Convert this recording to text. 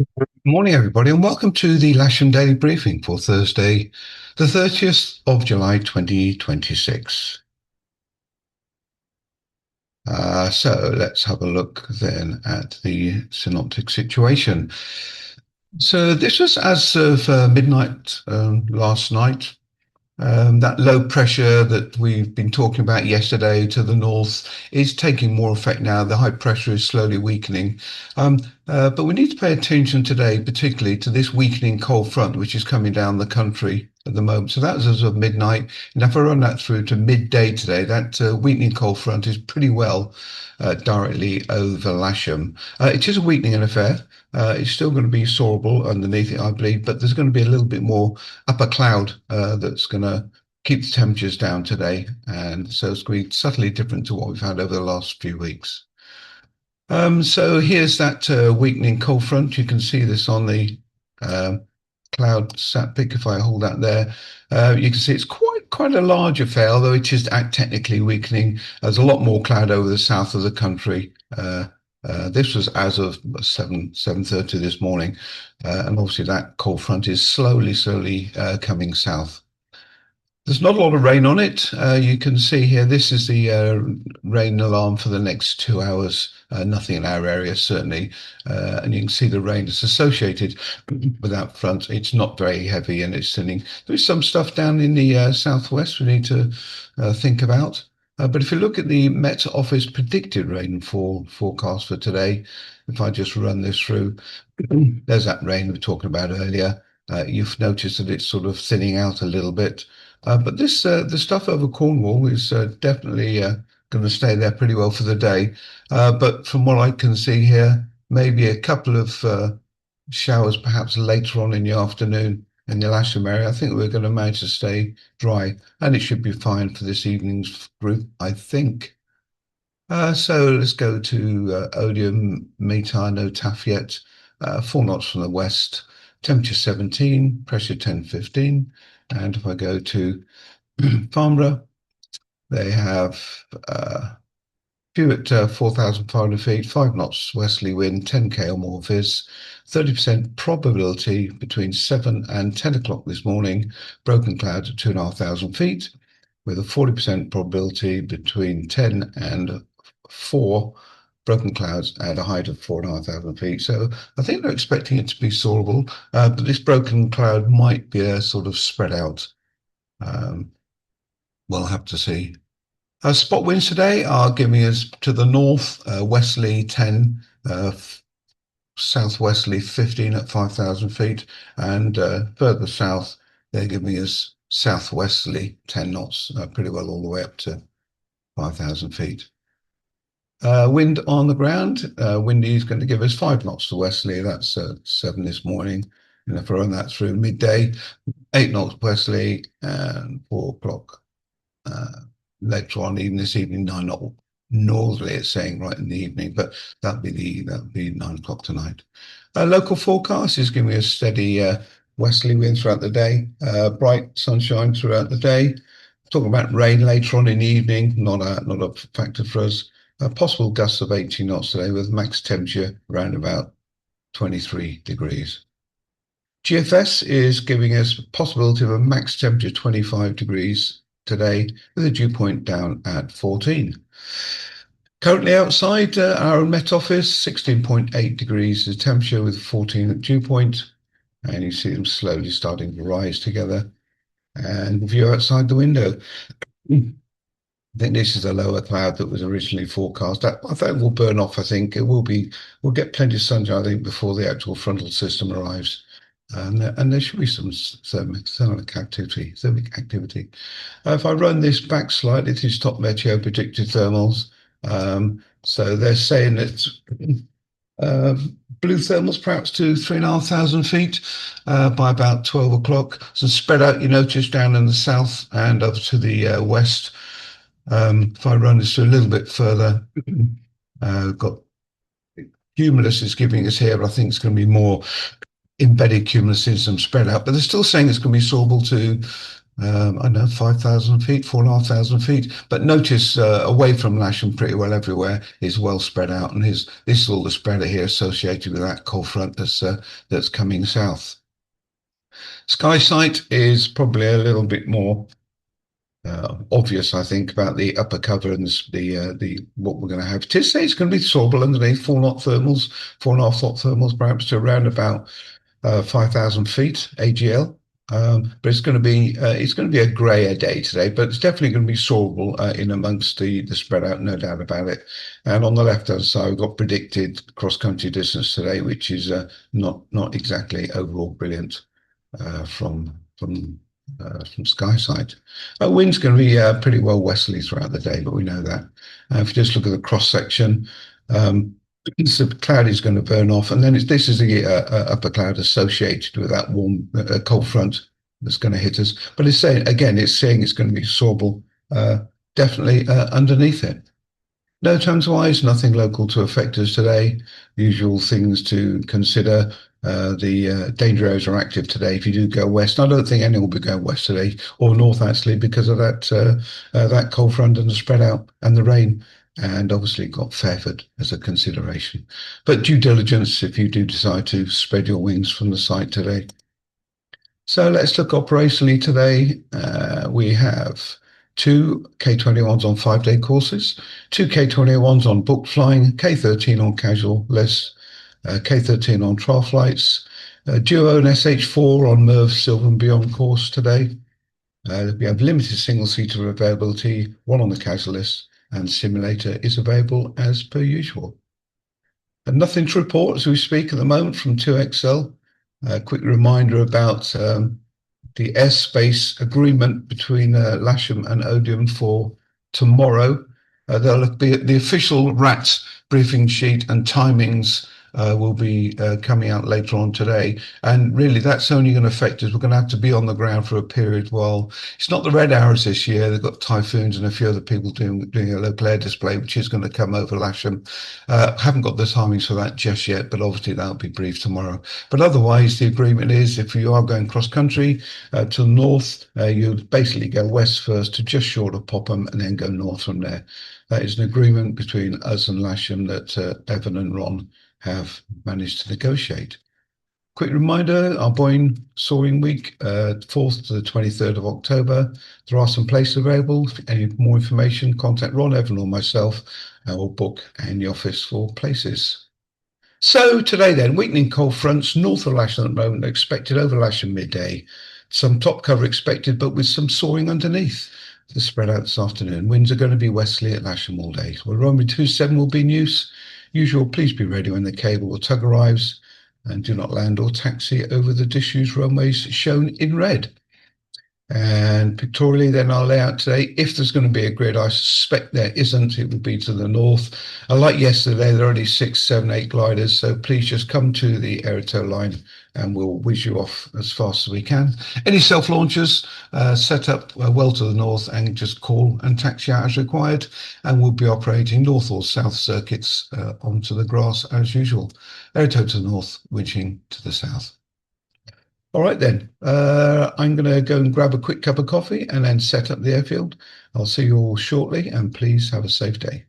Good morning, everybody, and welcome to the Lasham Daily Briefing for Thursday, the 30th of July, 2026. So let's have a look then at the synoptic situation. So this was as of midnight last night. That low pressure that we've been talking about yesterday to the north is taking more effect now. The high pressure is slowly weakening. But we need to pay attention today, particularly to this weakening cold front, which is coming down the country at the moment. So that was as of midnight. And if I run that through to midday today, that weakening cold front is pretty well directly over Lasham. It is a weakening affair. It's still going to be soarable underneath it, I believe, but there's going to be a little bit more upper cloud that's going to keep the temperatures down today. And so it's going to be subtly different to what we've had over the last few weeks. So here's that weakening cold front. You can see this on the cloud sat pic. If I hold that there, you can see it's quite a large affair, although it is technically weakening. There's a lot more cloud over the south of the country. This was as of 7:30 this morning, and obviously that cold front is slowly coming south. There's not a lot of rain on it. You can see here, this is the rain alarm for the next 2 hours. Nothing in our area, certainly. And you can see the rain that's associated with that front. It's not very heavy and it's thinning. There's some stuff down in the southwest we need to think about. But if you look at the Met Office predicted rainfall forecast for today, if I just run this through, there's that rain we were talking about earlier. You've noticed that it's sort of thinning out a little bit. But this the stuff over Cornwall is definitely going to stay there pretty well for the day. But from what I can see here, maybe a couple of showers perhaps later on in the afternoon in the Lasham area. I think we're going to manage to stay dry, and it should be fine for this evening's group, I think. So let's go to Odium, Metar, no taff yet. 4 knots from the west, temperature 17, pressure 10-15. And if I go to Farnborough, they have few at 4,500 feet, 5 knots westerly wind, 10k or more viz, 30% probability between 7 and 10 o'clock this morning, broken clouds at 2,500 feet, with a 40% probability between 10 and 4 broken clouds at a height of 4,500 feet. So I think they're expecting it to be soarable, but this broken cloud might be a sort of spread out. We'll have to see. Spot winds today are giving us to the north, westerly 10, southwesterly 15 at 5,000 feet, and further south, they're giving us southwesterly 10 knots, pretty well all the way up to 5,000 feet. Wind on the ground, windy is going to give us 5 knots to westerly. That's 7 this morning. And if I run that through midday, 8 knots westerly and 4 o'clock later on, even this evening, 9 knot northerly. It's saying right in the evening, but that'll be 9 o'clock tonight. Local forecast is giving us steady westerly wind throughout the day, bright sunshine throughout the day. Talking about rain later on in the evening, not a factor for us. Possible gusts of 18 knots today with max temperature around about 23 degrees. GFS is giving us a possibility of a max temperature 25 degrees today with a dew point down at 14. Currently outside our Met Office, 16.8 degrees the temperature with 14 at dew point, and you see them slowly starting to rise together. And view outside the window. I think this is a lower cloud that was originally forecast. I think it will burn off. I think we'll get plenty of sunshine, I think, before the actual frontal system arrives. And there should be some thermic activity. If I run this back slightly, this is top meteo predicted thermals. So they're saying that blue thermals perhaps to 3,500 feet by about 12 o'clock. So spread out, you notice, down in the south and up to the west. If I run this a little bit further, got cumulus is giving us here, but I think it's going to be more embedded cumulus in some spread out. But they're still saying it's going to be soarable to I know 5,000 feet, 4,500 feet. But notice away from Lasham, pretty well everywhere is well spread out, and this is all the spreader here associated with that cold front that's coming south. SkySight is probably a little bit more obvious, I think, about the upper cover and the what we're going to have. To say it's going to be soluble underneath 4 knot thermals, 4.5 knot thermals, perhaps to around about 5,000 feet AGL. But it's going to be a grayer day today, but it's definitely going to be soluble in amongst the spread out, no doubt about it. And on the left hand side, we've got predicted cross country distance today, which is not exactly overall brilliant from SkySight. Wind's going to be pretty well westerly throughout the day, but we know that. If you just look at the cross section, the cloud is going to burn off, and then this is the upper cloud associated with that warm cold front that's going to hit us. But it's saying again, it's saying it's going to be soluble, definitely underneath it. No terms wise, nothing local to affect us today. Usual things to consider. The danger areas are active today. If you do go west, I don't think anyone will be going west today or north actually because of that cold front and the spread out and the rain. And obviously got Fairford as a consideration. But due diligence if you do decide to spread your wings from the site today. So let's look operationally today. We have 2 K21s on 5-day courses, 2 K21s on booked flying, K13 on casual list, K13 on trial flights, Duo and SH4 on MERV Silver and Beyond course today. We have limited single-seater availability, 1 on the casual list, and simulator is available as per usual. And nothing to report as we speak at the moment from 2XL. A quick reminder about the airspace agreement between Lasham and Odeon for tomorrow. There'll be the official RAT briefing sheet and timings will be coming out later on today. And really, that's only going to affect us. We're going to have to be on the ground for a period while it's not the red hours this year. They've got typhoons and a few other people doing a local air display, which is going to come over Lasham. Haven't got the timings for that just yet, but obviously that'll be briefed tomorrow. But otherwise, the agreement is if you are going cross country to the north, you basically go west first to just short of Popham and then go north from there. That is an agreement between us and Lasham that Evan and Ron have managed to negotiate. Quick reminder, our Boeing Soaring Week, 4th to the 23rd of October. There are some places available. If any more information, contact Ron, Evan or myself, and we'll book in the office for places. So today then, weakening cold fronts north of Lasham at the moment, expected over Lasham midday. Some top cover expected, but with some soaring underneath. The spread out this afternoon. Winds are going to be westerly at Lasham all day. Well, runway 27 will be in use. Usual, please be ready when the cable or tug arrives and do not land or taxi over the disused runways shown in red. And pictorially, then our layout today, if there's going to be a grid, I suspect there isn't. It will be to the north. Like yesterday, there are only 6, 7, 8 gliders. So please just come to the aerotow line and we'll whiz you off as fast as we can. Any self-launchers, set up well to the north and just call and taxi out as required. And we'll be operating north or south circuits onto the grass as usual. Aerotow to the north, winching to the south. All right, then. I'm going to go and grab a quick cup of coffee and then set up the airfield. I'll see you all shortly, and please have a safe day.